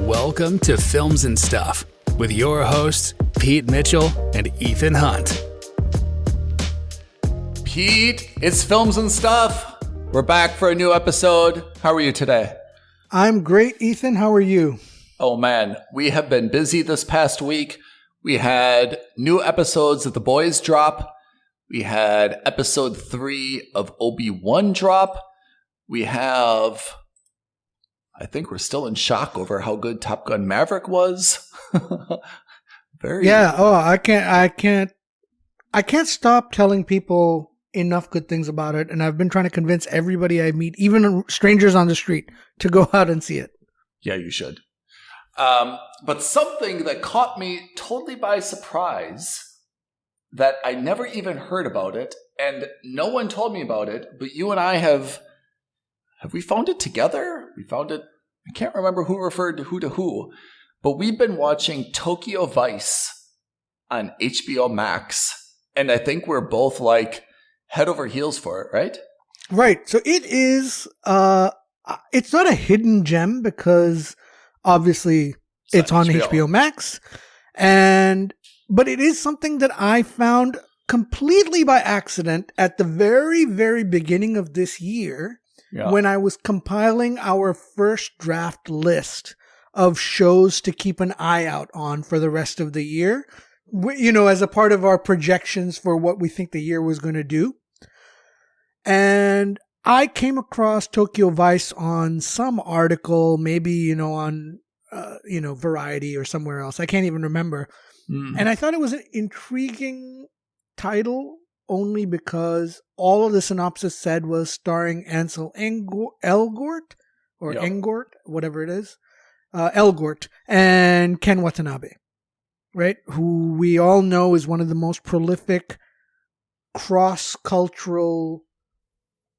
Welcome to Films and Stuff with your hosts, Pete Mitchell and Ethan Hunt. Pete, it's Films and Stuff. We're back for a new episode. How are you today? I'm great, Ethan. How are you? Oh man, we have been busy this past week. We had new episodes of The Boys drop. We had episode 3 of Obi-Wan drop. We have, I think we're still in shock over how good Top Gun Maverick was. Yeah. Oh, I can't stop telling people enough good things about it. And I've been trying to convince everybody I meet, even strangers on the street, to go out and see it. Yeah, you should. But something that caught me totally by surprise that I never even heard about it, and no one told me about it, but you and I have we found it together? We found it, I can't remember who referred to who, but we've been watching Tokyo Vice on HBO Max, and I think we're both like head over heels for it, right? Right. So it is, it's not a hidden gem because obviously it's on HBO Max, but it is something that I found completely by accident at the very, very beginning of this year when I was compiling our first draft list of shows to keep an eye out on for the rest of the year, you know, as a part of our projections for what we think the year was going to do. And I came across Tokyo Vice on some article, maybe, you know, on, Variety or somewhere else. I can't even remember. And I thought it was an intriguing title only because all of the synopsis said was starring Ansel Elgort, whatever it is, Elgort, and Ken Watanabe, right? Who we all know is one of the most prolific cross-cultural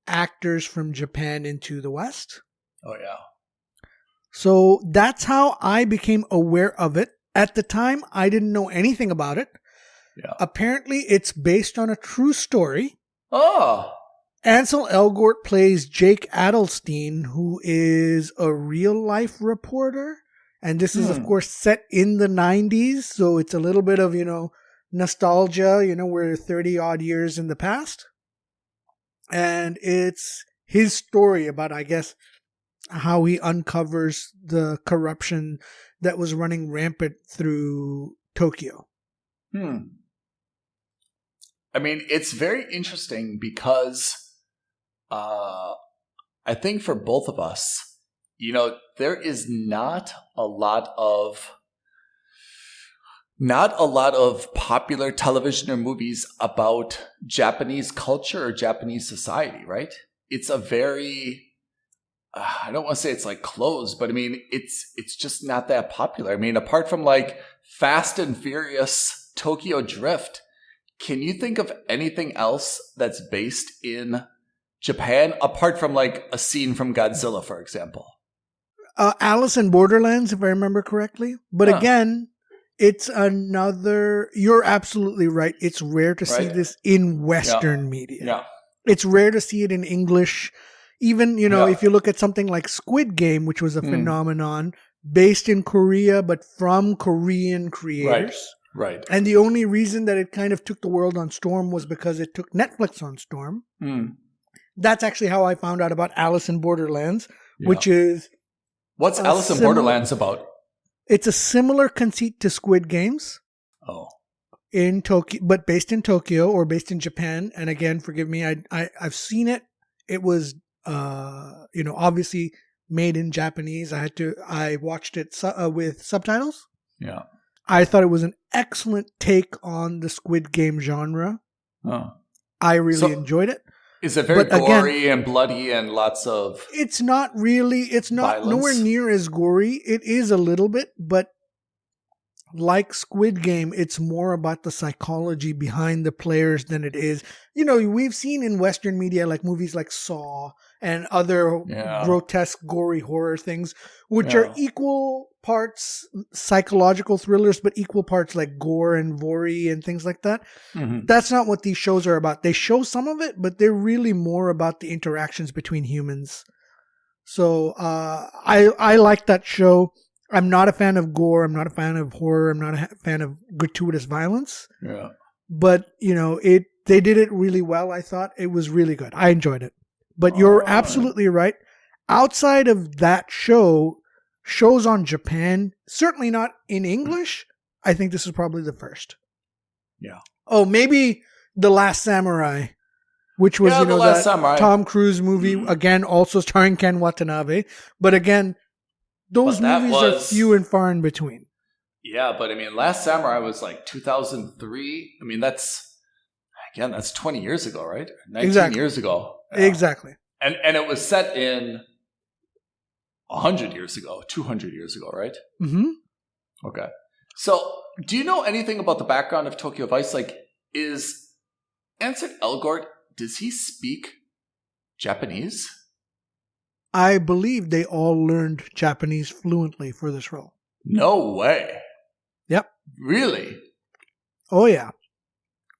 actors from Japan into the West. Oh, yeah. So that's how I became aware of it. At the time, I didn't know anything about it. Yeah. Apparently, it's based on a true story. Oh. Ansel Elgort plays Jake Adelstein, who is a real-life reporter. And this is, of course, set in the 90s. So it's a little bit of, nostalgia. We're 30-odd years in the past. And it's his story about, I guess, how he uncovers the corruption that was running rampant through Tokyo. I mean, it's very interesting because I think for both of us, there is not a lot of popular television or movies about Japanese culture or Japanese society, right? It's a very, I don't want to say it's like closed, but I mean, it's just not that popular. I mean, apart from like Fast and Furious Tokyo Drift, can you think of anything else that's based in Japan apart from like a scene from Godzilla, for example? Alice in Borderlands, if I remember correctly. But again, it's another, you're absolutely right. It's rare to see this in Western media. Yeah. It's rare to see it in English. Even, if you look at something like Squid Game, which was a phenomenon based in Korea, but from Korean creators. Right. And the only reason that it kind of took the world on storm was because it took Netflix on storm. That's actually how I found out about Alice in Borderlands, which is... What's Alice in Borderlands about? It's a similar conceit to Squid Games. Oh. In Tokyo, but based in Tokyo or based in Japan. And again, forgive me, I've seen it. It was, obviously made in Japanese. I watched it with subtitles. Yeah. I thought it was an excellent take on the Squid Game genre. Oh. I really enjoyed it. Is it very gory and bloody and lots of... It's not violence? Nowhere near as gory. It is a little bit, but like Squid Game, it's more about the psychology behind the players than it is. We've seen in Western media, like movies like Saw and other grotesque, gory horror things, which are equal parts psychological thrillers, but equal parts like gore and vory and things like that. That's not what these shows are about. They show some of it, but they're really more about the interactions between humans. So I like that show. I'm not a fan of gore. I'm not a fan of horror. I'm not a fan of gratuitous violence. Yeah. But, they did it really well, I thought. It was really good. I enjoyed it. But you're absolutely right. Outside of that shows on Japan, certainly not in English, I think this is probably the first. Yeah. Oh, maybe The Last Samurai, which was, that Tom Cruise movie, again, also starring Ken Watanabe. But again, those movies are few and far in between. Yeah, but I mean, Last Samurai was like 2003. I mean, that's 20 years ago, right? 19 years ago. Yeah. Exactly. And it was set in 100 years ago, 200 years ago, right? Mm-hmm. Okay. So, do you know anything about the background of Tokyo Vice? Like, is Ansel Elgort, does he speak Japanese? I believe they all learned Japanese fluently for this role. No way. Yep. Really? Oh, yeah.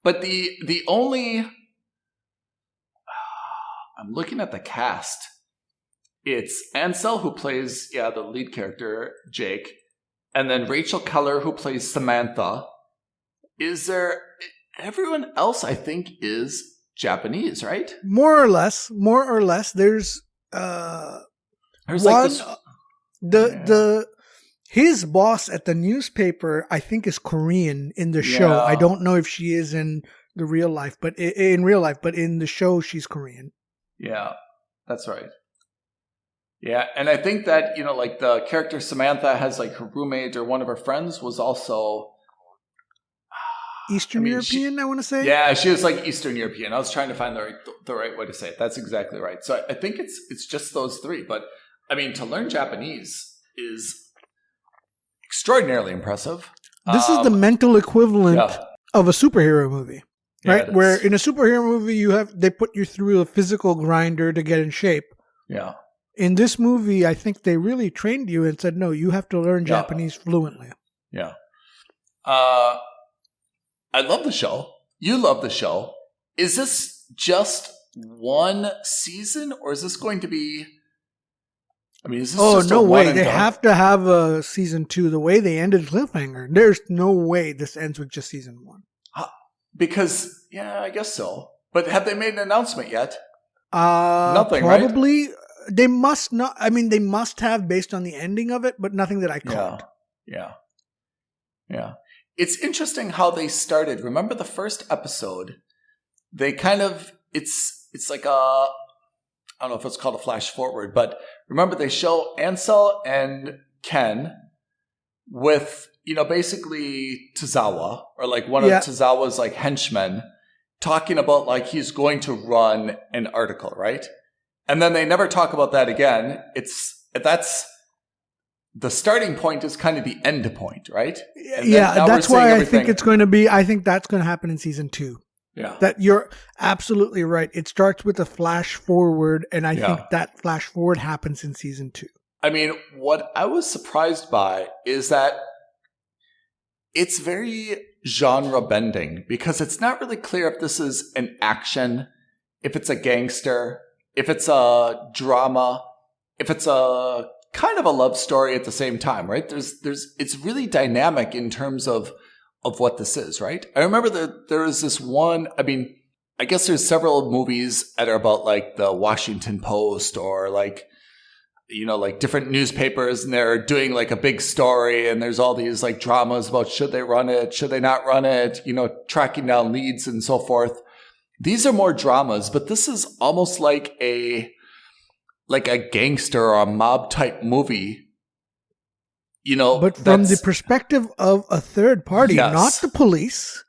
But the only... I'm looking at the cast. It's Ansel, who plays, the lead character, Jake. And then Rachel Keller, who plays Samantha. Is there... Everyone else, I think, is Japanese, right? More or less. There's one... His boss at the newspaper, I think, is Korean in the show. I don't know if she is in the real life, but in the show, she's Korean. Yeah, that's right. Yeah, and I think that, like the character Samantha has like her roommate or one of her friends was also Eastern European, I want to say. Yeah, she was like Eastern European. I was trying to find the right way to say it. That's exactly right. So I think it's just those three. But I mean, to learn Japanese is extraordinarily impressive. This is the mental equivalent of a superhero movie, right? Yeah, where in a superhero movie, they put you through a physical grinder to get in shape. Yeah. In this movie, I think they really trained you and said, no, you have to learn Japanese fluently. Yeah. I love the show. You love the show. Is this just one season, or is this going to be... I mean, is this just no a way. one They and done? have to have a season 2. The way they ended Cliffhanger, there's no way this ends with just season 1. Because, I guess so. But have they made an announcement yet? Nothing, probably. Right? They must not. I mean, they must have based on the ending of it, but nothing that I caught. Yeah. It's interesting how they started. Remember the first episode? They kind of, it's like I don't know if it's called a flash forward, but remember they show Ansel and Ken with, basically Tozawa, or like one of Tozawa's like henchmen, talking about like he's going to run an article, right? And then they never talk about that again. That's the starting point is kind of the end point, right? That's why I think it's going to be, I think that's going to happen in season 2. Yeah. That you're absolutely right. It starts with a flash forward, and I think that flash forward happens in season 2. I mean, what I was surprised by is that it's very genre bending, because it's not really clear if this is an action, if it's a gangster, if it's a drama, if it's a kind of a love story at the same time, right? It's really dynamic in terms of what this is, right? I remember that there was this one, I mean, I guess there's several movies that are about like the Washington Post or like, like different newspapers, and they're doing like a big story, and there's all these like dramas about should they run it, should they not run it, tracking down leads and so forth. These are more dramas, but this is almost like a gangster or a mob type movie, But from the perspective of a third party, not the police,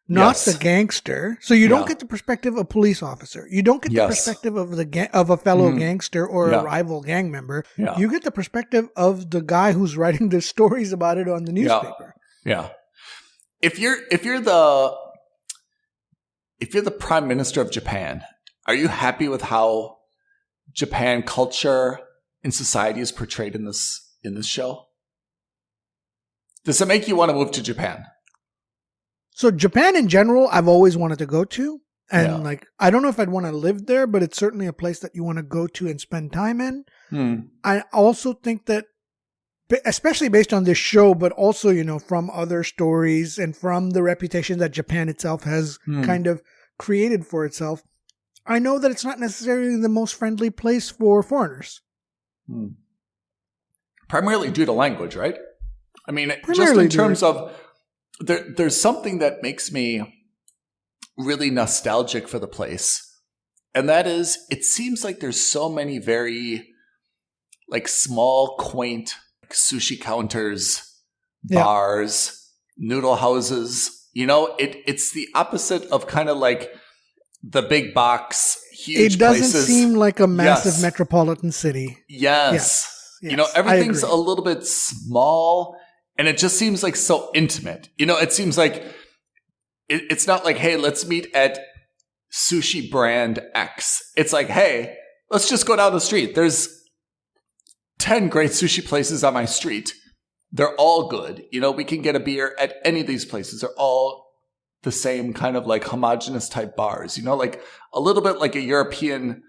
not the gangster. So you don't get the perspective of a police officer. You don't get the perspective of of a fellow gangster or a rival gang member. Yeah. You get the perspective of the guy who's writing the stories about it on the newspaper. Yeah. If you're the prime minister of Japan, are you happy with how Japan culture and society is portrayed in this show? Does it make you want to move to Japan? So Japan in general, I've always wanted to go to. And I don't know if I'd want to live there, but it's certainly a place that you want to go to and spend time in. I also think that especially based on this show, but also, from other stories and from the reputation that Japan itself has kind of created for itself, I know that it's not necessarily the most friendly place for foreigners. Primarily due to language, right? I mean, just in terms of, there's something that makes me really nostalgic for the place. And that is, it seems like there's so many very like small, quaint sushi counters, bars, noodle houses. It's the opposite of kind of like the big box, huge places. It doesn't seem like a massive metropolitan city. Yes. Everything's a little bit small, and it just seems like so intimate. It seems like it's not like, hey, let's meet at sushi brand X. It's like, hey, let's just go down the street. There's 10 great sushi places on my street. They're all good. We can get a beer at any of these places. They're all the same kind of like homogenous type bars, like a little bit like a European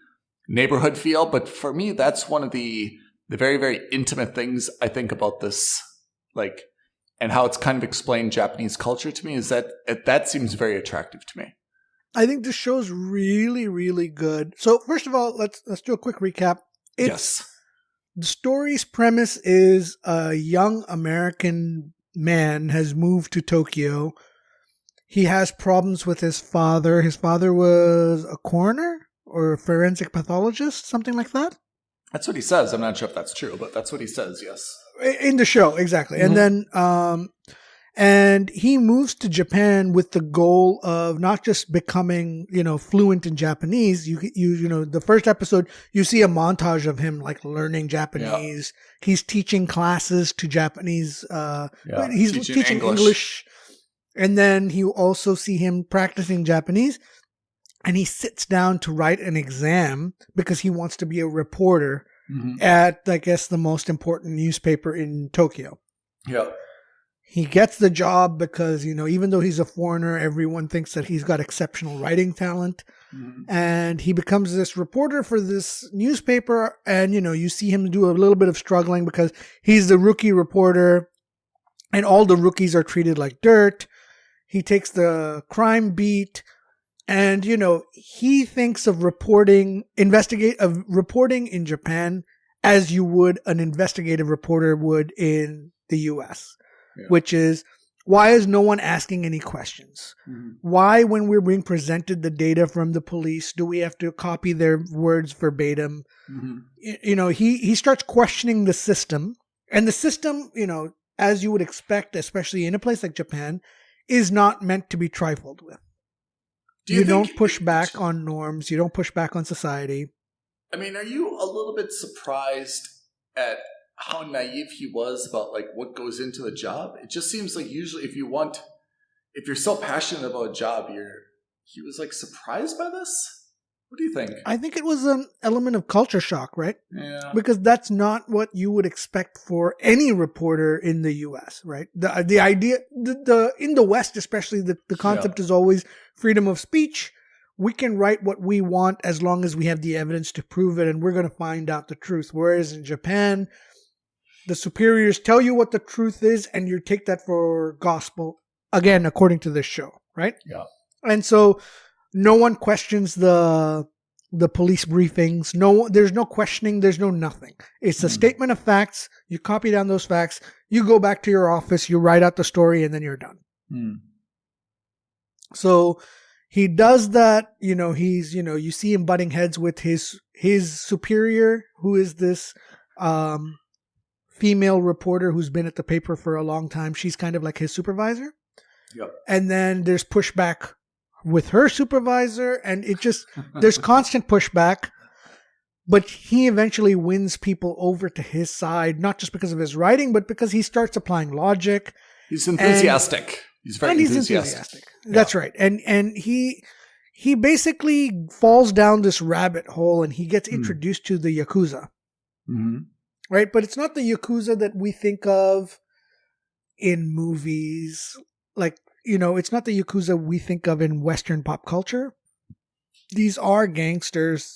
neighborhood feel. But for me, that's one of the very, very intimate things I think about this, like, and how it's kind of explained Japanese culture to me, is that seems very attractive to me. I think this show's really, really good. So first of all, let's do a quick recap. Yes. The story's premise is a young American man has moved to Tokyo. He has problems with his father. His father was a coroner or a forensic pathologist, something like that. That's what he says. I'm not sure if that's true, but that's what he says, yes. In the show, exactly. Mm-hmm. And then and he moves to Japan with the goal of not just becoming, fluent in Japanese. The first episode, you see a montage of him like learning Japanese. Yeah. He's teaching classes to Japanese. He's teaching English. And then you also see him practicing Japanese. And he sits down to write an exam because he wants to be a reporter at, I guess, the most important newspaper in Tokyo. Yeah. He gets the job because, even though he's a foreigner, everyone thinks that he's got exceptional writing talent. Mm-hmm. And he becomes this reporter for this newspaper. And, you see him do a little bit of struggling because he's the rookie reporter and all the rookies are treated like dirt. He takes the crime beat and, he thinks of reporting in Japan as you would an investigative reporter would in the U.S. Yeah. Which is, why is no one asking any questions? Mm-hmm. Why, when we're being presented the data from the police, do we have to copy their words verbatim? Mm-hmm. He starts questioning the system. And the system, as you would expect, especially in a place like Japan, is not meant to be trifled with. You don't push back on norms. You don't push back on society. I mean, are you a little bit surprised at how naive he was about like what goes into the job? It just seems like usually if you're so passionate about a job, he was like surprised by this. What do you think? I think it was an element of culture shock, right? Yeah. Because that's not what you would expect for any reporter in the U.S., right? The idea, in the West especially, the concept is always freedom of speech. We can write what we want as long as we have the evidence to prove it, and we're going to find out the truth. Whereas in Japan, the superiors tell you what the truth is, and you take that for gospel, again, according to this show, right? Yeah. And so no one questions the police briefings. There's no questioning. There's no nothing. It's a statement of facts. You copy down those facts. You go back to your office. You write out the story, and then you're done. So he does that. He's you see him butting heads with his superior, who is this female reporter who's been at the paper for a long time. She's kind of like his supervisor. Yep. And then there's pushback with her supervisor, and there's constant pushback, but he eventually wins people over to his side, not just because of his writing, but because he starts applying logic. He's enthusiastic. He's very enthusiastic. Yeah. That's right. And he basically falls down this rabbit hole, and he gets introduced to the Yakuza. Mm-hmm. Right? But it's not the Yakuza that we think of in movies. Like, it's not the Yakuza we think of in Western pop culture. These are gangsters.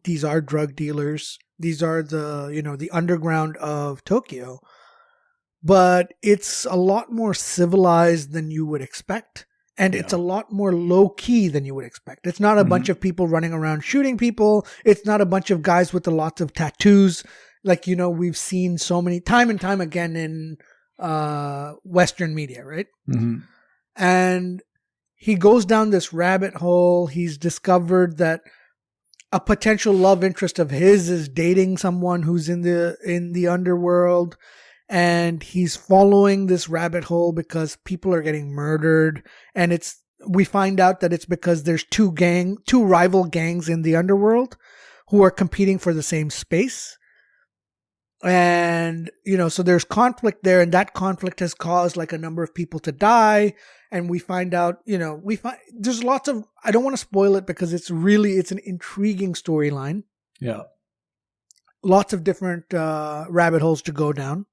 These are drug dealers. These are the underground of Tokyo. But it's a lot more civilized than you would expect. And it's a lot more low-key than you would expect. It's not a bunch of people running around shooting people. It's not a bunch of guys with lots of tattoos. Like, we've seen so many time and time again in Western media, right? Mm-hmm. And he goes down this rabbit hole. He's discovered that a potential love interest of his is dating someone who's in the underworld. And he's following this rabbit hole because people are getting murdered. And we find out that it's because there's two rival gangs in the underworld who are competing for the same space. And, so there's conflict there, and that conflict has caused like a number of people to die. And we find out, there's lots of, I don't want to spoil it because it's an intriguing storyline. Yeah. Lots of different rabbit holes to go down.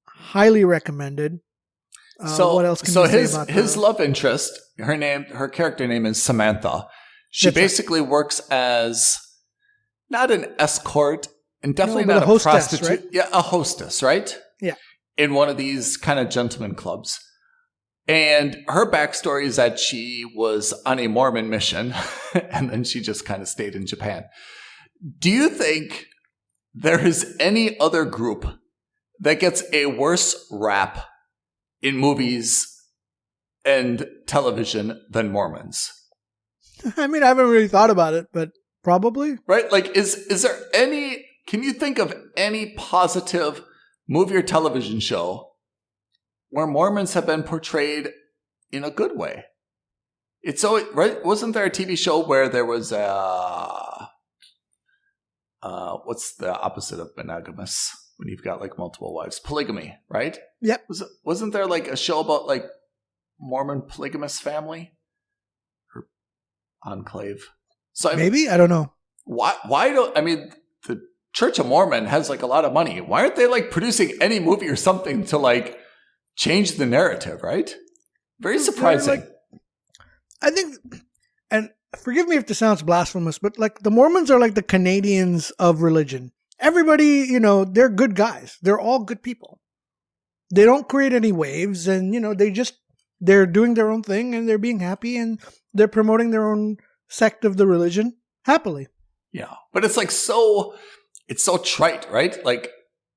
Highly recommended. So what else can you say about his love interest, her character name is Samantha. She basically works as not an escort and definitely not a hostess, prostitute. Right? Yeah, a hostess, right? Yeah. In one of these kind of gentleman clubs. And her backstory is that she was on a Mormon mission and then she just kind of stayed in Japan. Do you think there is any other group that gets a worse rap in movies and television than Mormons? I mean, I haven't really thought about it, but probably. Right? Like, is there any, can you think of any positive movie or television show where Mormons have been portrayed in a good way? It's so, right? Wasn't there a TV show where there was what's the opposite of monogamous? When you've got like multiple wives, polygamy, right? Yep. Wasn't there like a show about like Mormon polygamous family or enclave? So maybe I don't know. The Church of Mormon has like a lot of money. Why aren't they like producing any movie or something to like change the narrative? Right? Very surprising. I think, and forgive me if this sounds blasphemous, but like the Mormons are like the Canadians of religion. Everybody, they're good guys. They're all good people. They don't create any waves, and, they're doing their own thing, and they're being happy, and they're promoting their own sect of the religion happily. Yeah. But it's like it's so trite, right? Like,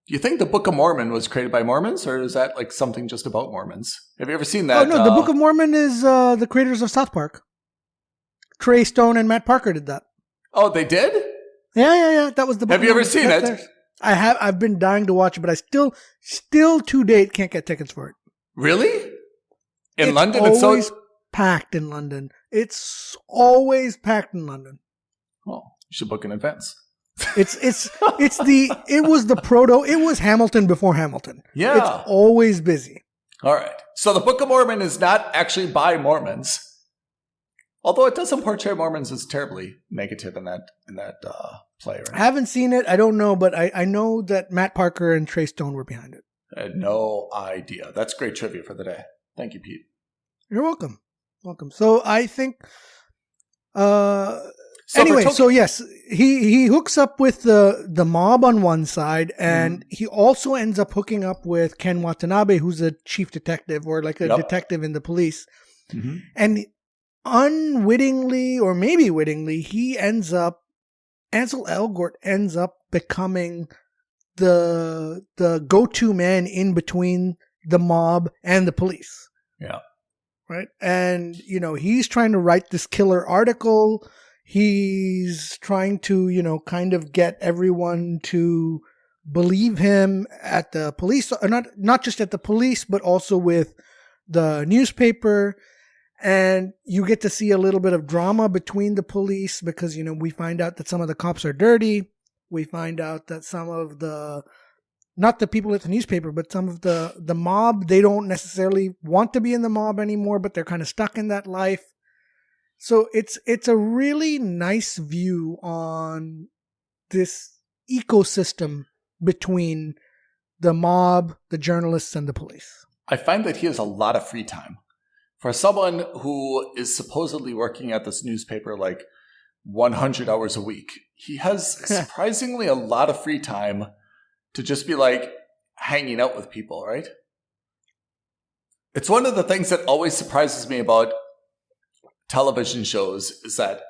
do you think the Book of Mormon was created by Mormons, or is that like something just about Mormons? Have you ever seen that? Oh, no, the Book of Mormon is the creators of South Park. Trey Stone and Matt Parker did that. Oh, they did? Yeah. That was the book. Have you ever seen it? I have. I've been dying to watch it, but I still to date can't get tickets for it. Really? In London, it's always packed in London. It's always packed in London. Well, you should book in advance. It was Hamilton before Hamilton. Yeah. It's always busy. All right. So the Book of Mormon is not actually by Mormons. Although it doesn't portray Mormons as terribly negative in that play. Right? I haven't seen it. I don't know, but I know that Matt Parker and Trey Stone were behind it. I had no idea. That's great trivia for the day. Thank you, Pete. You're welcome. So I think... So yes, he hooks up with the mob on one side, and he also ends up hooking up with Ken Watanabe, who's a chief detective or like a detective in the police. Mm-hmm. And unwittingly, or maybe wittingly, Ansel Elgort ends up becoming the go-to man in between the mob and the police. Yeah. Right? And, he's trying to write this killer article. He's trying to, kind of get everyone to believe him at the police, or not just at the police, but also with the newspaper. And you get to see a little bit of drama between the police because, we find out that some of the cops are dirty. We find out that some of not the people at the newspaper, but some of the mob, they don't necessarily want to be in the mob anymore, but they're kind of stuck in that life. So it's a really nice view on this ecosystem between the mob, the journalists, and the police. I find that he has a lot of free time. For someone who is supposedly working at this newspaper like 100 hours a week, he has surprisingly a lot of free time to just be like hanging out with people, right? It's one of the things that always surprises me about television shows is that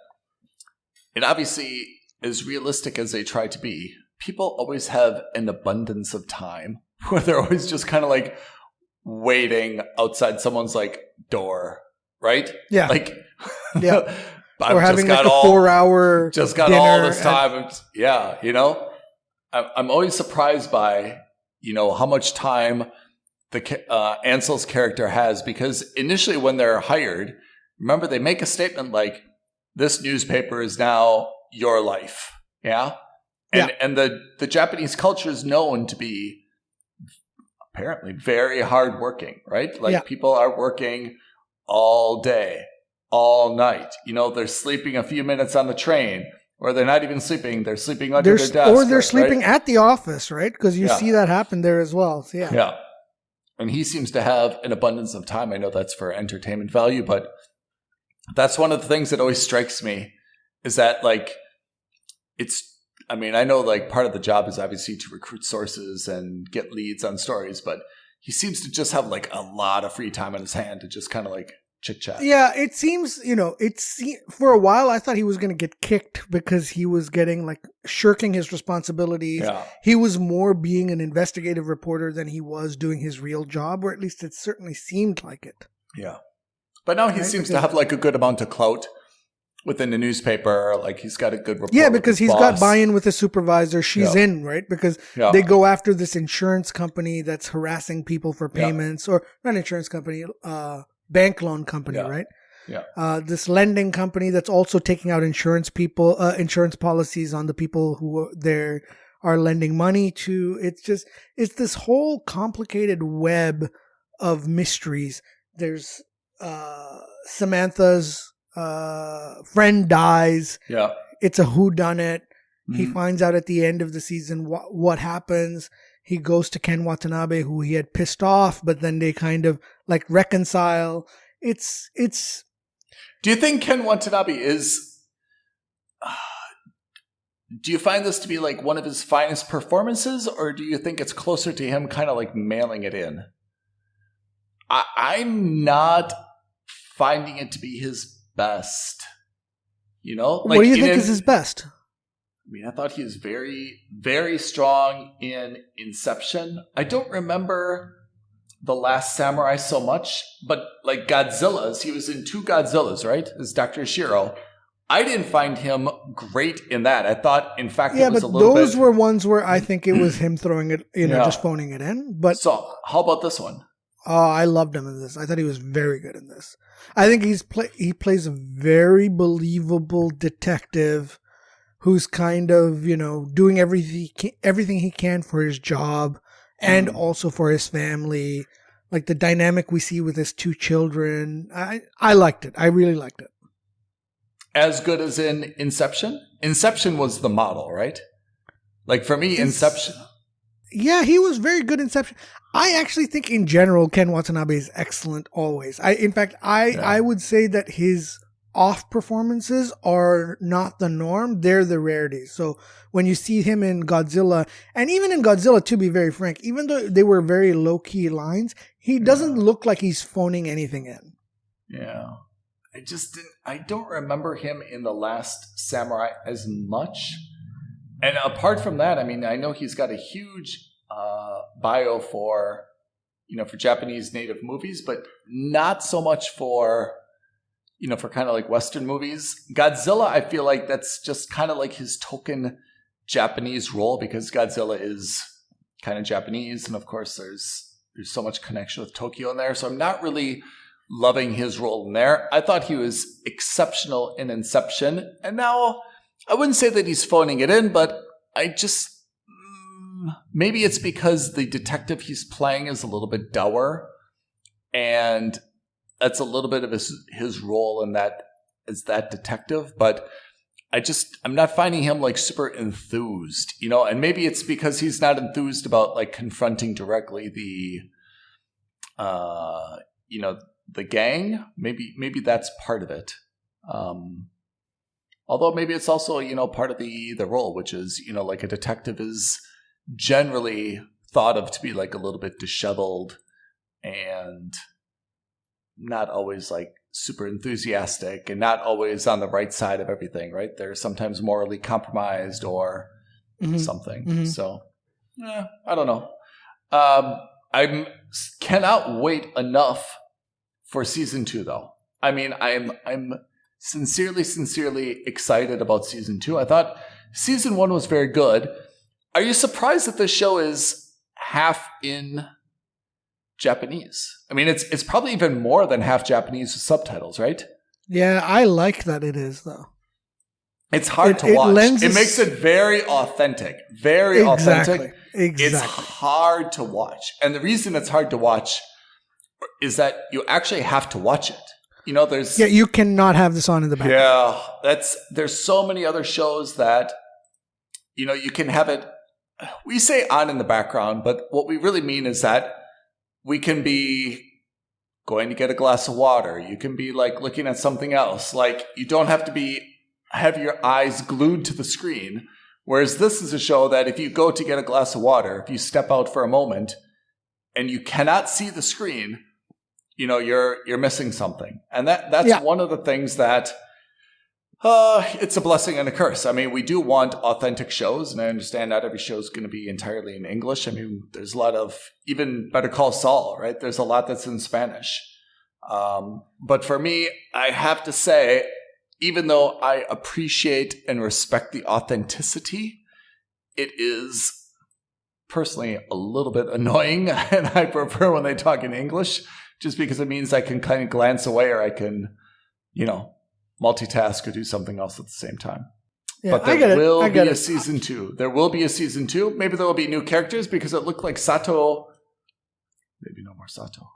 it obviously, as realistic as they try to be, people always have an abundance of time where they're always just kind of like waiting outside someone's like door, right? Yeah. Like, yeah. I've or having like a 4-hour just got all this time. Yeah, you know, I'm always surprised by, you know, how much time Ansel's character has, because initially when they're hired, remember they make a statement like, this newspaper is now your life. Yeah. And the Japanese culture is known to be apparently very hardworking, right? Like people are working all day, all night. You know, they're sleeping a few minutes on the train, or they're not even sleeping. They're sleeping under their desk. Or they're sleeping at the office, right? Because you see that happen there as well. So, yeah. And he seems to have an abundance of time. I know that's for entertainment value, but that's one of the things that always strikes me is that, like, I mean, I know like part of the job is obviously to recruit sources and get leads on stories, but he seems to just have like a lot of free time on his hand to just kind of like chit chat. Yeah, it seems, you know, for a while I thought he was going to get kicked because he was getting like shirking his responsibilities. Yeah. He was more being an investigative reporter than he was doing his real job, or at least it certainly seemed like it. Yeah. But now he seems to have like a good amount of clout within the newspaper. Like he's got a good rapport. Yeah, because he's boss. Got buy-in with the supervisor. She's in, right? Because they go after this insurance company that's harassing people for payments, or not insurance company, bank loan company, right? Yeah. This lending company that's also taking out insurance policies on the people who they are lending money to. It's this whole complicated web of mysteries. There's Samantha's friend dies. Yeah. It's a whodunit. Mm-hmm. He finds out at the end of the season what happens. He goes to Ken Watanabe, who he had pissed off, but then they kind of like reconcile. It's. Do you think Ken Watanabe is? Do you find this to be like one of his finest performances, or do you think it's closer to him kind of like mailing it in? I'm not finding it to be his best. You know? Like, what do you think is his best? I mean, I thought he was very, very strong in Inception. I don't remember The Last Samurai so much, but like Godzilla's, he was in 2 Godzillas, right? As Dr. Ishiro. I didn't find him great in that. I thought, in fact, it was a little bit... those were ones where I think it was him throwing it, just phoning it in. But so, how about this one? Oh, I loved him in this. I thought he was very good in this. I think he plays a very believable detective who's kind of, doing everything he can for his job and also for his family. Like the dynamic we see with his 2 children. I liked it. I really liked it. As good as in Inception? Inception was the model, right? Like for me, Inception... Yeah, he was very good in Inception. I actually think in general, Ken Watanabe is excellent always. I would say that his off performances are not the norm. They're the rarity. So when you see him in Godzilla, and even in Godzilla, to be very frank, even though they were very low key lines, he doesn't look like he's phoning anything in. Yeah. I don't remember him in The Last Samurai as much. And apart from that, I mean, I know he's got a huge bio for Japanese native movies, but not so much for kind of like Western movies. Godzilla, I feel like that's just kind of like his token Japanese role, because Godzilla is kind of Japanese. And of course, there's so much connection with Tokyo in there. So I'm not really loving his role in there. I thought he was exceptional in Inception. And now I wouldn't say that he's phoning it in, but I just, maybe it's because the detective he's playing is a little bit dour, and that's a little bit of his role in that as that detective. But I'm not finding him like super enthused, and maybe it's because he's not enthused about like confronting directly the gang. Maybe that's part of it. Although maybe it's also, part of the role, which is, like a detective is generally thought of to be like a little bit disheveled and not always like super enthusiastic and not always on the right side of everything, right? They're sometimes morally compromised or something. Mm-hmm. So, I don't know. I cannot wait enough for season 2, though. I mean, I'm sincerely excited about season 2. I thought season 1 was very good. Are you surprised that this show is half in Japanese? I mean, it's probably even more than half Japanese with subtitles, right? Yeah, I like that it is, though. It's hard to watch. It makes it very authentic. Very authentic. Exactly. It's hard to watch. And the reason it's hard to watch is that you actually have to watch it. There's... Yeah, you cannot have this on in the background. Yeah, there's so many other shows that, you can have it... We say on in the background, but what we really mean is that we can be going to get a glass of water. You can be like looking at something else. Like you don't have to have your eyes glued to the screen. Whereas this is a show that if you go to get a glass of water, if you step out for a moment and you cannot see the screen, you're missing something. And that's one of the things that it's a blessing and a curse. I mean, we do want authentic shows, and I understand not every show is going to be entirely in English. I mean, there's a lot of, even Better Call Saul, right? There's a lot that's in Spanish. But for me, I have to say, even though I appreciate and respect the authenticity, it is personally a little bit annoying, and I prefer when they talk in English, just because it means I can kind of glance away or I can, multitask or do something else at the same time. Yeah, but there will be a season 2. There will be a season 2. Maybe there will be new characters because it looked like Sato. Maybe no more Sato.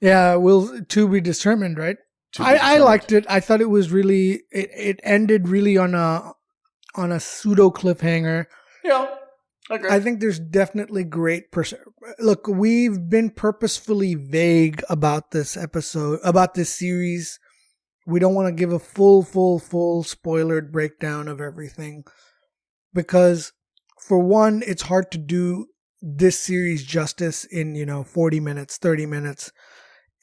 Yeah, will to be determined, right? I liked it. I thought it was really. It ended really on a pseudo cliffhanger. Yeah, I agree. I think there's definitely great. Look, we've been purposefully vague about this episode, about this series. We don't want to give a full spoilered breakdown of everything because, for one, it's hard to do this series justice in 40 minutes, 30 minutes.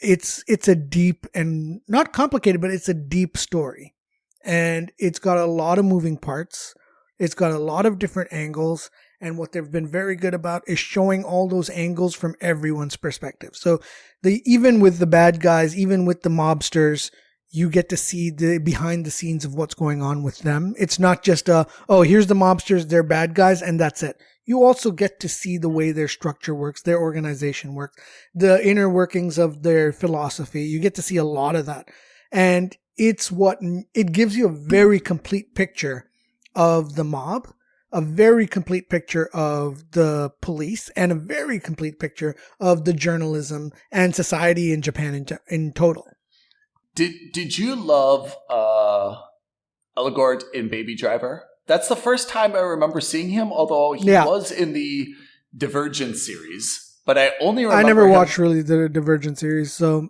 It's a deep and not complicated, but it's a deep story, and it's got a lot of moving parts. It's got a lot of different angles, and what they've been very good about is showing all those angles from everyone's perspective. So even with the bad guys, even with the mobsters, you get to see the behind the scenes of what's going on with them. It's not just here's the mobsters, they're bad guys, and that's it. You also get to see the way their structure works, their organization works, the inner workings of their philosophy. You get to see a lot of that. And it gives you a very complete picture of the mob, a very complete picture of the police, and a very complete picture of the journalism and society in Japan in total. Did you love Elgort in Baby Driver? That's the first time I remember seeing him, although he was in the Divergent series. But I only remember I never watched really the Divergent series, so...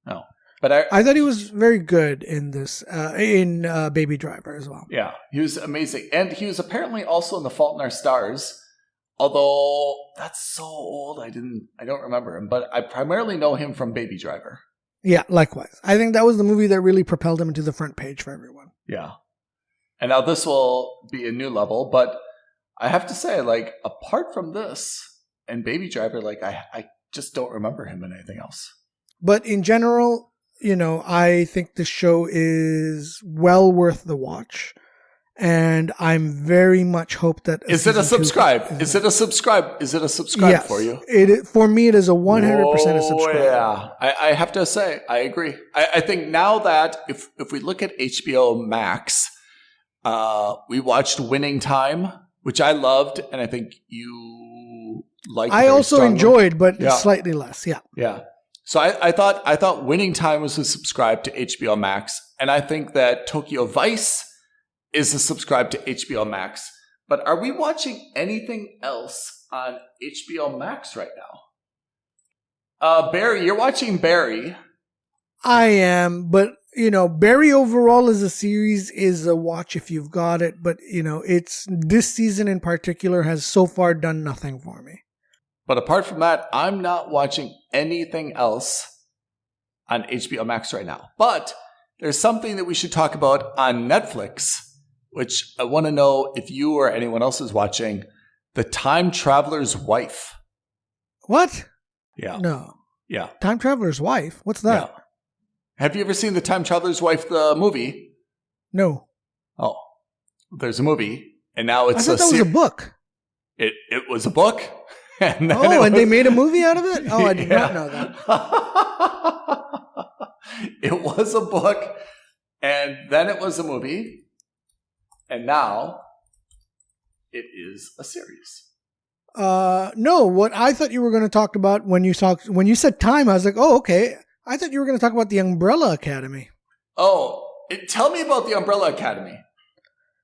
No. But I thought he was very good in this, in Baby Driver as well. Yeah, he was amazing. And he was apparently also in The Fault in Our Stars, although that's so old, I don't remember him. But I primarily know him from Baby Driver. Yeah, likewise. I think that was the movie that really propelled him into the front page for everyone. Yeah. And now this will be a new level, but I have to say, like, apart from this and Baby Driver, like, I just don't remember him in anything else. But in general, I think the show is well worth the watch. And I'm very much hope that... Is it a subscribe? Is it a subscribe? Is it a subscribe yes, for you? For me, it is a 100% a subscribe. Yeah. I have to say, I agree. I think now that if we look at HBO Max, we watched Winning Time, which I loved, and I think you liked. I also enjoyed, but slightly less. Yeah. Yeah. So I thought Winning Time was a subscribe to HBO Max, and I think that Tokyo Vice is a subscribe to HBO Max. But are we watching anything else on HBO Max right now? Barry, you're watching Barry. I am, but Barry overall as a series is a watch if you've got it, but it's this season in particular has so far done nothing for me. But apart from that, I'm not watching anything else on HBO Max right now. But there's something that we should talk about on Netflix, which I want to know if you or anyone else is watching. The Time Traveler's Wife. What? Yeah. No. Yeah. Time Traveler's Wife? What's that? Yeah. Have you ever seen The Time Traveler's Wife, the movie? No. Oh. There's a movie, and now it's I thought that was a book. It was a book. And they made a movie out of it? Oh, I did not know that. It was a book, and then it was a movie, and now it is a series. No, what I thought you were going to talk about when you said time, I was like, oh, okay. I thought you were going to talk about the Umbrella Academy. Oh, tell me about the Umbrella Academy.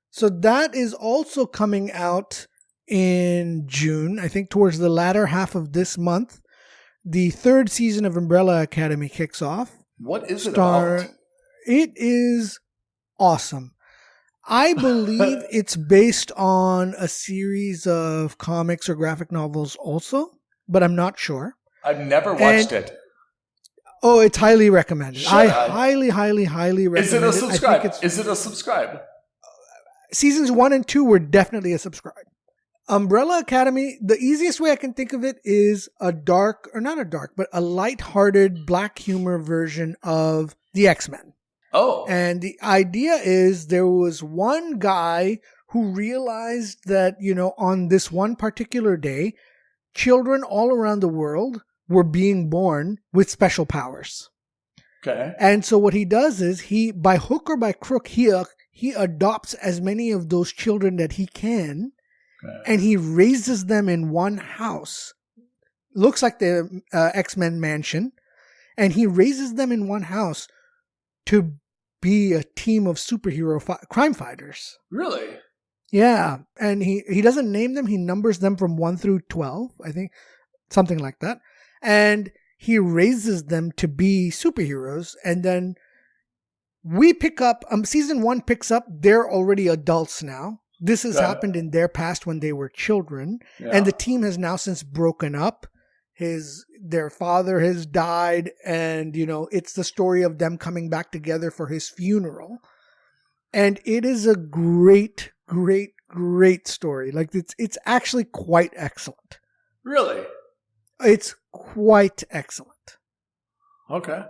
So that is also coming out in June, I think towards the latter half of this month. The third season of Umbrella Academy kicks off. What is it about? It is awesome. I believe it's based on a series of comics or graphic novels also, but I'm not sure. I've never watched it. Oh, it's highly recommended. I highly, highly, highly recommend it. Is it a subscribe? Is it a subscribe? Seasons 1 and 2 were definitely a subscribe. Umbrella Academy, the easiest way I can think of it is a lighthearted black humor version of the X-Men. Oh. And the idea is there was one guy who realized that, on this one particular day, children all around the world were being born with special powers. Okay. And so what he does is by hook or by crook, he adopts as many of those children that he can. Okay. And he raises them in one house. Looks like the X-Men mansion. And he raises them in one house to be a team of superhero crime fighters. Really? Yeah. And he doesn't name them. He numbers them from 1 through 12, I think. Something like that. And he raises them to be superheroes. And then we pick up, season 1 picks up, they're already adults now. This has happened in their past when they were children. Yeah. And the team has now since broken up. Their father has died, and it's the story of them coming back together for his funeral. And it is a great, great, great story. Like it's actually quite excellent. Really? It's quite excellent. Okay.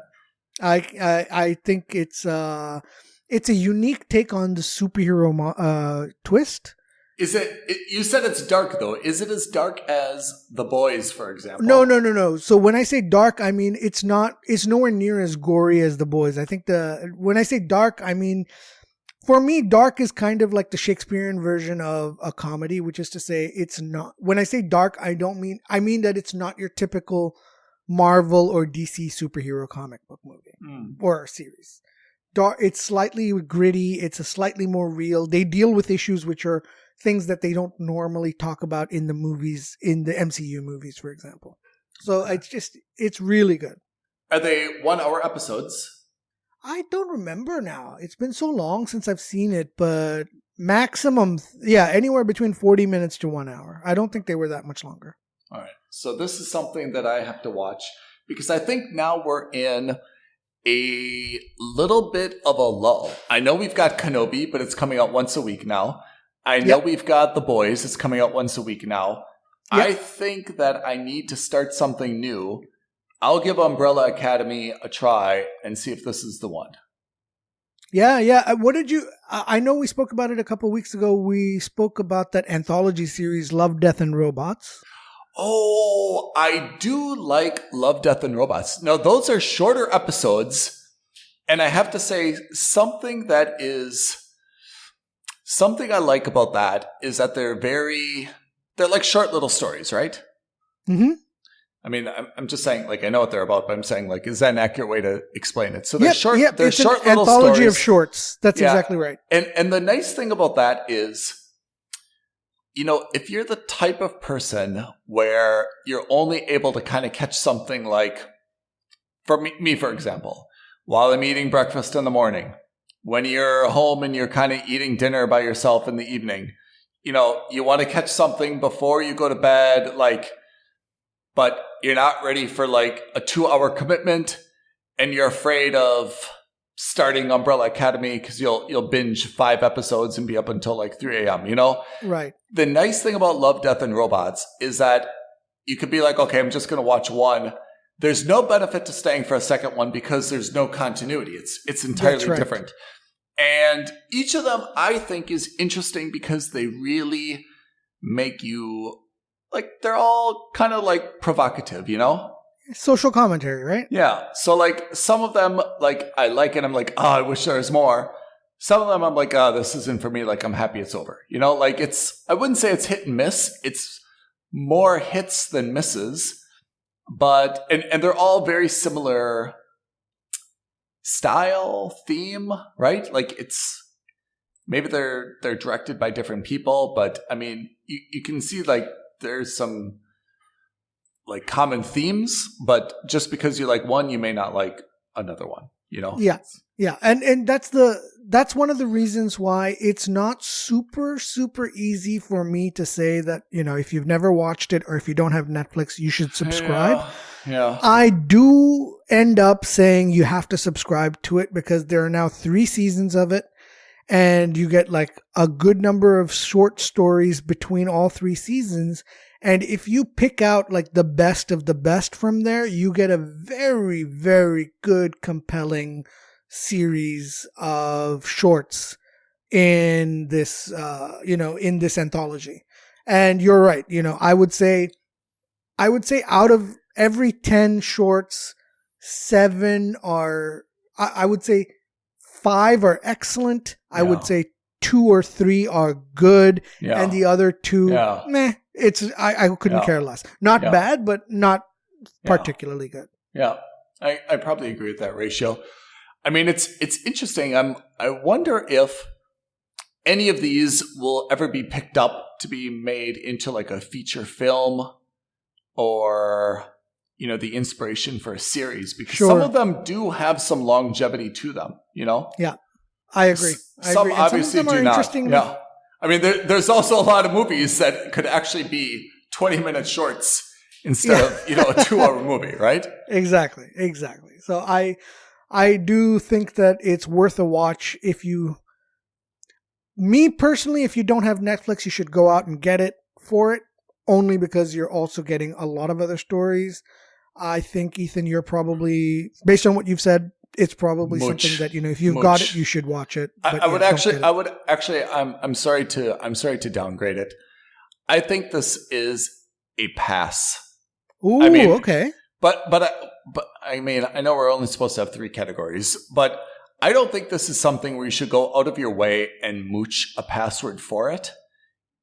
I think it's a unique take on the superhero twist. Is it? You said it's dark though. Is it as dark as The Boys, for example? No. So when I say dark, I mean it's nowhere near as gory as The Boys. I think when I say dark, I mean for me, dark is kind of like the Shakespearean version of a comedy, which is to say it's not. When I say dark, I mean that it's not your typical Marvel or DC superhero comic book movie or series. It's slightly gritty. It's a slightly more real. They deal with issues which are things that they don't normally talk about in the movies, in the MCU movies, for example. So it's really good. Are they 1 hour episodes? I don't remember now. It's been so long since I've seen it, but maximum, anywhere between 40 minutes to 1 hour. I don't think they were that much longer. All right. So this is something that I have to watch because I think now we're in a little bit of a lull. I know we've got Kenobi, but it's coming out once a week now. I know we've got The Boys. It's coming out once a week now. Yep. I think that I need to start something new. I'll give Umbrella Academy a try and see if this is the one. Yeah. What did you... I know we spoke about it a couple of weeks ago. We spoke about that anthology series, Love, Death, and Robots. Oh, I do like Love, Death, and Robots. Now, those are shorter episodes. And I have to say, something I like about that is that they're like short little stories, right? Mm-hmm. I mean, I'm just saying, like, I know what they're about, but I'm saying, like, is that an accurate way to explain it? So they're short. They're short little stories. Anthology of shorts. That's exactly right. And the nice thing about that is, if you're the type of person where you're only able to kind of catch something like, for me, for example, while I'm eating breakfast in the morning, when you're home and you're kind of eating dinner by yourself in the evening, you know, you want to catch something before you go to bed, like, but you're not ready for like a 2-hour commitment and you're afraid of starting Umbrella Academy because you'll binge 5 episodes and be up until like 3 a.m., you know? Right. The nice thing about Love, Death, and Robots is that you could be like, okay, I'm just going to watch one. There's no benefit to staying for a second one because there's no continuity. It's entirely different. And each of them, I think, is interesting because they really make you, like, they're all kind of, like, provocative, you know? Social commentary, right? Yeah. So, like, some of them, like, I like it. I'm like, oh, I wish there was more. Some of them, I'm like, oh, this isn't for me. Like, I'm happy it's over. You know, like, I wouldn't say it's hit and miss. It's more hits than misses. But, and they're all very similar style, theme, right? Like maybe they're directed by different people, but I mean, you can see like there's some like common themes, but just because you like one, you may not like another one, you know? Yeah. Yeah. And that's one of the reasons why it's not super, super easy for me to say that, you know, if you've never watched it or if you don't have Netflix, you should subscribe. Yeah. I do end up saying you have to subscribe to it because there are now 3 seasons of it and you get like a good number of short stories between all 3 seasons. And if you pick out like the best of the best from there, you get a very, very good, compelling series of shorts in this, in this anthology. And you're right. You know, I would say out of every 10 shorts, 7 are, I would say 5 are excellent. I would say 2 or 3 are good. Yeah. And the other 2, meh. I couldn't care less. Not bad, but not particularly good. Yeah. I probably agree with that ratio. I mean, it's interesting. I wonder if any of these will ever be picked up to be made into like a feature film or, you know, the inspiration for a series, because some of them do have some longevity to them, you know? Yeah, I agree. Some obviously do not. Yeah. I mean, there's also a lot of movies that could actually be 20-minute shorts instead of, you know, a 2-hour movie, right? Exactly. So I do think that it's worth a watch me personally, if you don't have Netflix, you should go out and get it for it, only because you're also getting a lot of other stories. I think, Ethan, you're probably, based on what you've said, it's probably something that, you know, if you've got it, you should watch it. But I'm sorry to downgrade it. I think this is a pass. Ooh, I mean, okay. But I mean, I know we're only supposed to have 3 categories, but I don't think this is something where you should go out of your way and mooch a password for it.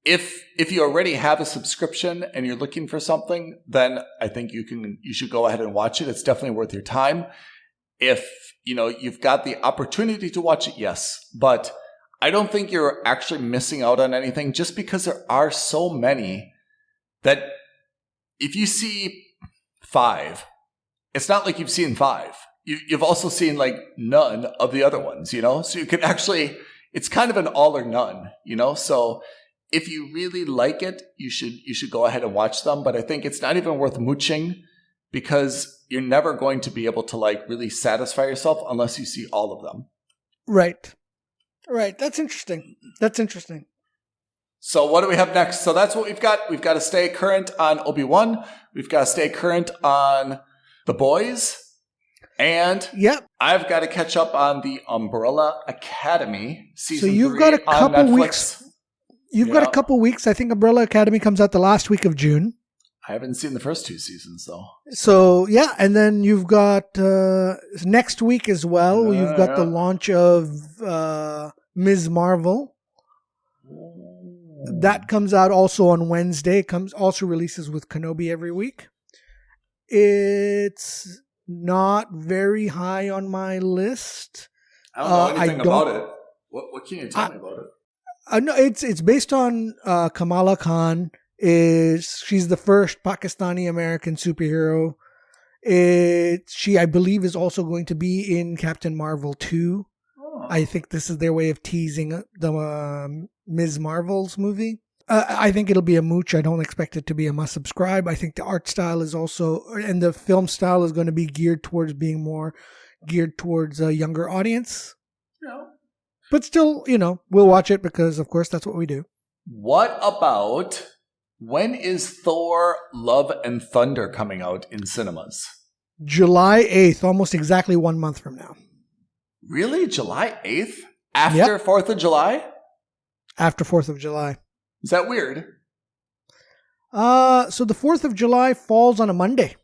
If you already have a subscription and you're looking for something, then I think you should go ahead and watch it. It's definitely worth your time. If, you know, you've got the opportunity to watch it, yes. But I don't think you're actually missing out on anything, just because there are so many that if you see 5, it's not like you've seen 5. You've also seen like none of the other ones, you know? So you can actually, it's kind of an all or none, you know? So if you really like it, you should go ahead and watch them. But I think it's not even worth mooching, because you're never going to be able to like really satisfy yourself unless you see all of them. Right. That's interesting. So what do we have next? So that's what we've got. We've got to stay current on Obi-Wan. We've got to stay current on The Boys. And I've got to catch up on the Umbrella Academy season 3 on Netflix. So you've got a couple weeks. You've got a couple weeks. I think Umbrella Academy comes out the last week of June. I haven't seen the first 2 seasons, though. So, yeah. And then you've got next week as well. You've got the launch of Ms. Marvel. That comes out also on Wednesday. Also releases with Kenobi every week. It's not very high on my list. I don't know anything about it. What can you tell me about it? No, it's based on Kamala Khan. She's the first Pakistani American superhero She, I believe, is also going to be in Captain Marvel 2. Oh. I think this is their way of teasing the Ms. Marvel's movie. I think it'll be a mooch. I don't expect it to be a must subscribe. I think the art style is also, and the film style is going to be geared towards being more geared towards a younger audience. No. But still, we'll watch it because, of course, that's what we do. What about, when is Thor Love and Thunder coming out in cinemas? July 8th, almost exactly 1 month from now. Really? July 8th? After 4th of July? After 4th of July. Is that weird? So the 4th of July falls on a Monday.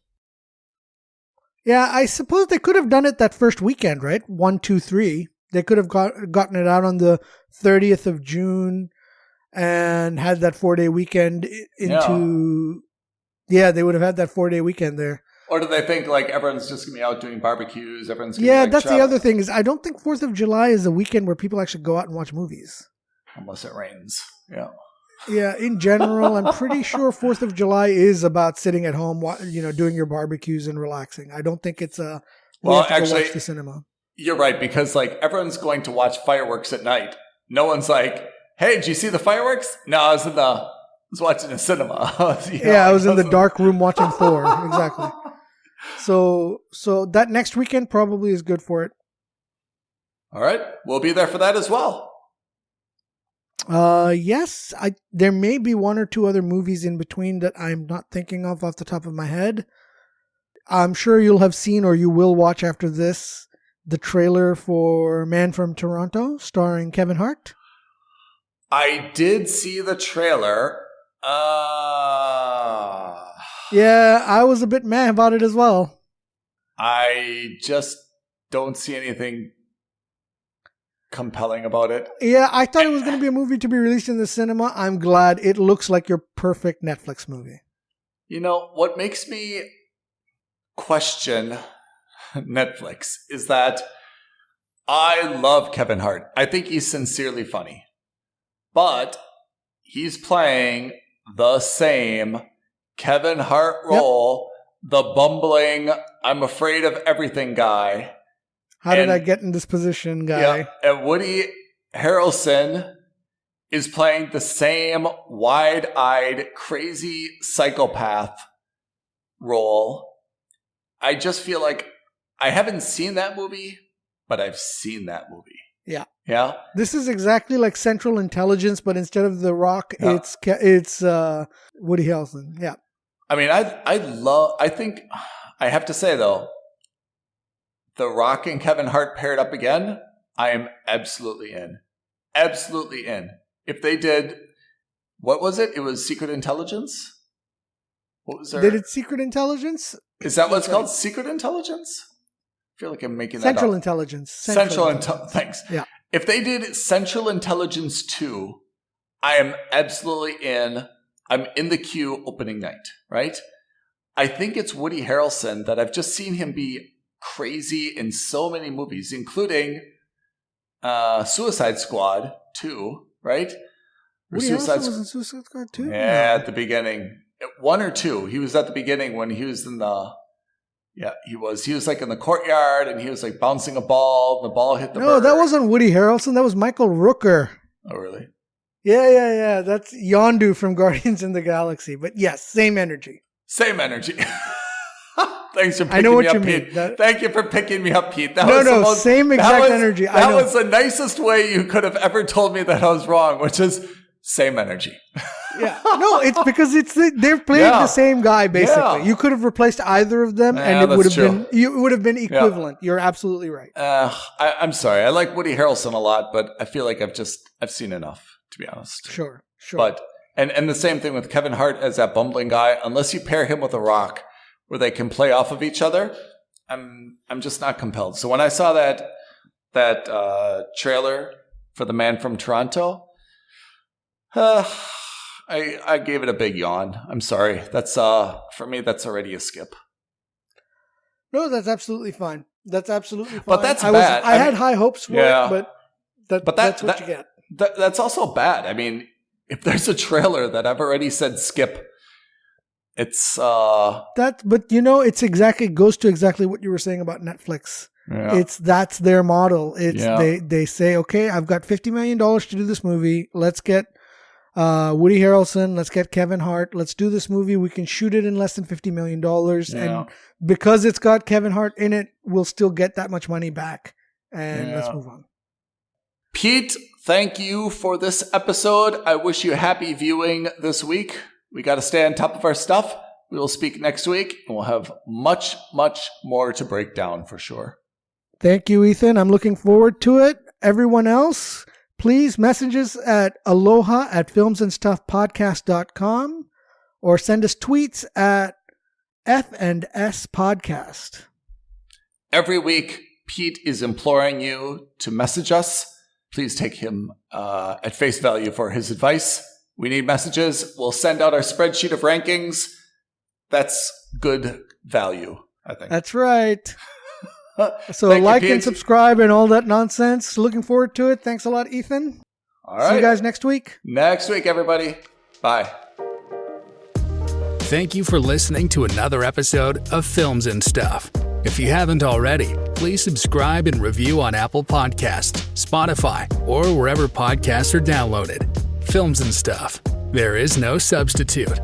Yeah, I suppose they could have done it that first weekend, right? 1, 2, 3. They could have gotten it out on the 30th of June and had that 4-day weekend into... Yeah, they would have had that 4-day weekend there. Or do they think like everyone's just going to be out doing barbecues? Everyone's gonna be that's the other thing is I don't think 4th of July is a weekend where people actually go out and watch movies. Unless it rains. Yeah. Yeah, in general, I'm pretty sure 4th of July is about sitting at home, doing your barbecues and relaxing. I don't think it's a actually, watch the cinema. You're right, because like everyone's going to watch fireworks at night. No one's like, "Hey, did you see the fireworks?" No, I was watching the cinema. I was in the dark room watching Thor. Exactly. So that next weekend probably is good for it. All right, we'll be there for that as well. Yes, there may be 1 or 2 other movies in between that I'm not thinking of off the top of my head. I'm sure you'll have seen or you will watch after this the trailer for Man from Toronto starring Kevin Hart. I did see the trailer. Yeah, I was a bit mad about it as well. I just don't see anything compelling about it. Yeah, I thought it was going to be a movie to be released in the cinema. I'm glad. It looks like your perfect Netflix movie. What makes me question Netflix is that I love Kevin Hart. I think he's sincerely funny. But he's playing the same Kevin Hart role, the bumbling, I'm afraid of everything guy. How did I get in this position, guy? Yeah, and Woody Harrelson is playing the same wide-eyed, crazy psychopath role. I just feel like I haven't seen that movie, but I've seen that movie. Yeah. Yeah? This is exactly like Central Intelligence, but instead of The Rock, it's Woody Harrelson. Yeah. I mean, I think, I have to say though, The Rock and Kevin Hart paired up again, I am absolutely in. Absolutely in. If they did, what was it? It was Secret Intelligence? What was there? They did Secret Intelligence? Is that what it's called? Secret Intelligence? I feel like I'm making that Central up. Intelligence. Central Intelligence. Thanks. Yeah. If they did Central Intelligence 2, I am absolutely in. I'm in the queue opening night, right? I think it's Woody Harrelson that I've just seen him be crazy in so many movies, including Suicide Squad 2, right? Woody Harrelson was in Suicide Squad 2? Yeah, at the beginning. 1 or 2. He was at the beginning when he was in the... Yeah, he was. He was like in the courtyard and he was like bouncing a ball. The ball hit the bird. That wasn't Woody Harrelson. That was Michael Rooker. Oh, really? Yeah. That's Yondu from Guardians in the Galaxy. But yes, same energy. Same energy. Thanks for picking me up, Pete. Thank you for picking me up, Pete. Same exact energy. That was the nicest way you could have ever told me that I was wrong, which is same energy. Yeah. No, it's because they're playing the same guy, basically. Yeah. You could have replaced either of them and it would have been equivalent. Yeah. You're absolutely right. I'm sorry. I like Woody Harrelson a lot, but I feel like I've seen enough, to be honest. Sure. But and the same thing with Kevin Hart as that bumbling guy, unless you pair him with The Rock, where they can play off of each other, I'm just not compelled. So when I saw that trailer for The Man from Toronto, I gave it a big yawn. I'm sorry. That's for me. That's already a skip. No, that's absolutely fine. That's absolutely fine. But that's bad. I had high hopes for it, but that's what you get. That's also bad. I mean, if there's a trailer that I've already said skip, It's but it's goes to exactly what you were saying about Netflix. Yeah. That's their model. They say, okay, I've got $50 million to do this movie. Let's get Woody Harrelson. Let's get Kevin Hart. Let's do this movie. We can shoot it in less than $50 million. And because it's got Kevin Hart in it, we'll still get that much money back. And let's move on. Pete, thank you for this episode. I wish you happy viewing this week. We got to stay on top of our stuff. We will speak next week, and we'll have much, much more to break down for sure. Thank you, Ethan. I'm looking forward to it. Everyone else, please messages at aloha@filmsandstuffpodcast.com or send us tweets at F&S Podcast. Every week, Pete is imploring you to message us. Please take him at face value for his advice. We need messages. We'll send out our spreadsheet of rankings. That's good value, I think. That's right. So like and subscribe and all that nonsense. Looking forward to it. Thanks a lot, Ethan. All right. See you guys next week. Next week, everybody. Bye. Thank you for listening to another episode of Films and Stuff. If you haven't already, please subscribe and review on Apple Podcasts, Spotify, or wherever podcasts are downloaded. Films and Stuff. There is no substitute.